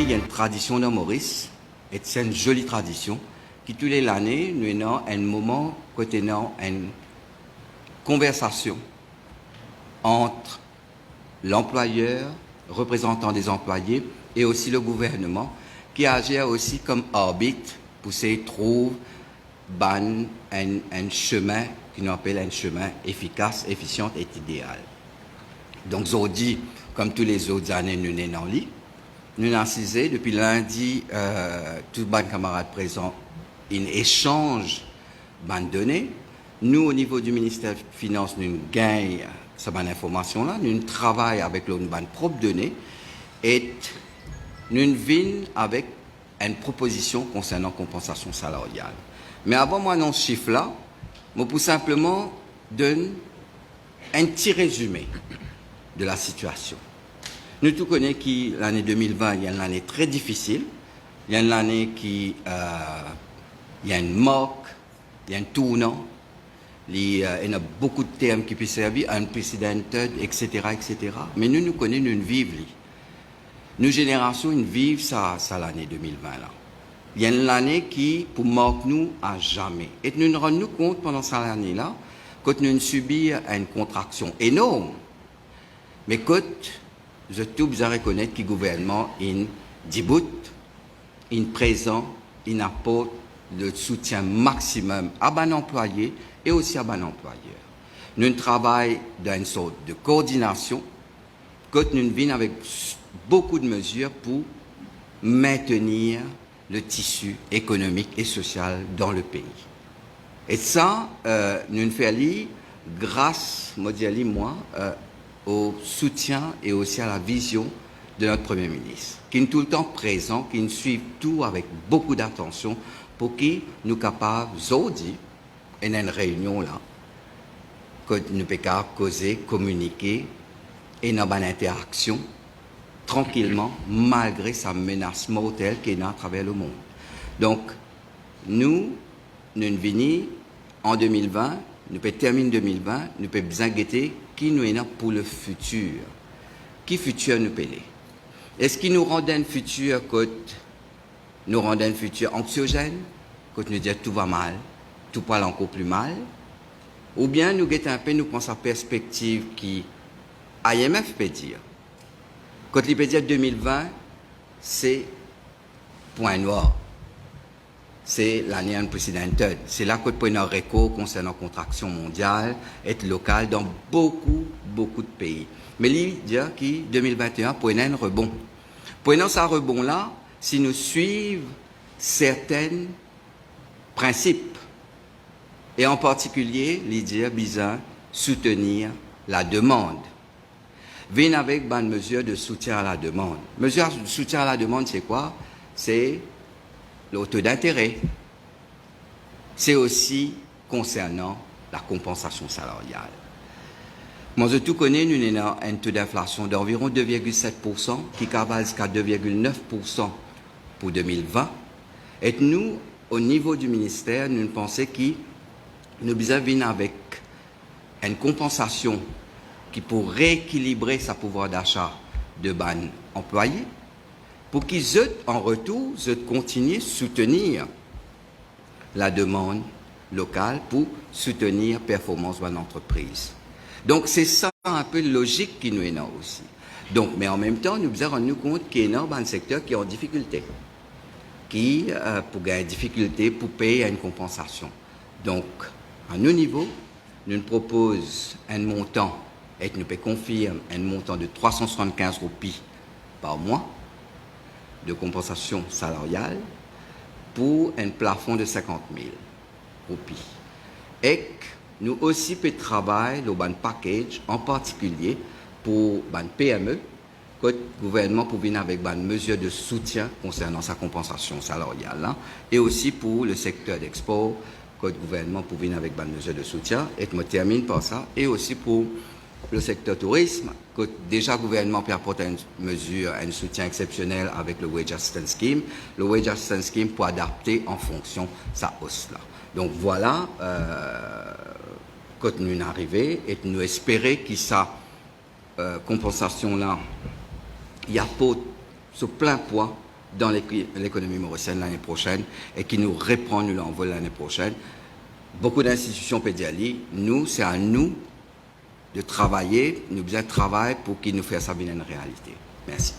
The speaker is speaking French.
il y a une tradition dans Maurice, et c'est une jolie tradition, qui tous les années, nous avons un moment, côté nous une conversation entre l'employeur, représentant des employés, et aussi le gouvernement, qui agit aussi comme arbitre pour essayer de trouver un chemin, qu'on appelle un chemin efficace, efficient et idéal. Donc, aujourd'hui, comme tous les autres années, nous sommes en lit. Nous avons assisté depuis lundi, tous les camarades présents, un échange de données. Nous, au niveau du ministère des Finances, nous gagnons cette information-là. Nous travaillons avec nos propres données et nous venons avec une proposition concernant la compensation salariale. Mais avant moi, dans ce chiffre-là, je peux simplement donner un petit résumé de la situation. Nous tous connaissons que l'année 2020, il y a une année très difficile. Il y a une année qui, il y a une marque, il y a un tournant. Il y a beaucoup de termes qui peuvent servir, unprecedented, etc., etc. Mais nous connaissons, nous vivons. Nos générations, nous vivent ça l'année 2020 là. Il y a une année qui, pour marquer nous, à jamais. Et nous nous rendons compte pendant cette année-là, quand nous subissons une contraction énorme. Mais quand je tout besoin reconnaître que le gouvernement il déboute, il présent, il apporte le soutien maximum à ban employé et aussi à ban employeur. Nous travaillons dans une sorte de coordination, quand nous venons avec beaucoup de mesures pour maintenir le tissu économique et social dans le pays. Et ça, nous faisons grâce, moi, au soutien et aussi à la vision de notre Premier ministre, qui est tout le temps présent, qui nous suit tout avec beaucoup d'attention pour qu'il nous capables, aujourd'hui, et une réunion là, que nous pouvons causer, communiquer et dans une interaction tranquillement, malgré sa menace mortelle qui est à travers le monde. Donc, nous venons en 2020, nous pouvons terminer 2020, nous pouvons bien guetter qui nous est là pour le futur. Qui futur nous paye? Est-ce qu'il nous rend un futur nous rend un futur anxiogène, quand nous disons tout va mal, tout va encore plus mal? Ou bien nous guettons un peu, nous pensons à perspective qui IMF peut dire. Quand il peut dire 2020, c'est point noir. C'est l'année unprecedented. C'est là que nous prenons un record concernant la contraction mondiale et locale dans beaucoup de pays. Mais il dit que 2021 prenait un rebond. Prenant ce rebond-là, si nous suivons certains principes, et en particulier, il dit besoin soutenir la demande. Viennent avec une mesure de soutien à la demande. Mesure de soutien à la demande, c'est quoi? C'est le taux d'intérêt. C'est aussi concernant la compensation salariale. Moi, je tout connais, nous avons un taux d'inflation d'environ 2,7%, qui cavale jusqu'à 2,9% pour 2020. Et nous, au niveau du ministère, nous pensons que nous devons avec une compensation qui pour rééquilibrer sa pouvoir d'achat de ban employés, pour qu'ils en retour continuent à soutenir la demande locale pour soutenir la performance de l'entreprise. Donc c'est ça un peu logique qui nous est là aussi. Donc, mais en même temps, nous devons rendre compte qu'il y a un secteur qui est en difficulté, qui pour gagner difficulté pour payer une compensation. Donc, à nos niveaux, nous proposons un montant et nous confirmons un montant de 375 roupies par mois de compensation salariale pour un plafond de 50 000 roupies. Et nous aussi peut travailler le ban package, en particulier pour ban PME, que le gouvernement peut venir avec une mesure de soutien concernant sa compensation salariale, hein, et aussi pour le secteur d'export, que le gouvernement peut venir avec une mesure de soutien. Et je me termine par ça, et aussi pour le secteur tourisme, que déjà le gouvernement peut apporter une mesure, un soutien exceptionnel avec le Wage Assistance Scheme. Le Wage Assistance Scheme pour adapter en fonction de sa hausse-là. Donc voilà, quand nous arrivons, et nous espérons que cette compensation-là, il apporte ce plein poids dans l'économie mauricienne l'année prochaine et qui nous répond, nous l'envoie l'année prochaine. Beaucoup d'institutions peuvent dire, nous, c'est à nous de travailler, nous bien travailler pour qu'il nous fasse ça une réalité. Merci.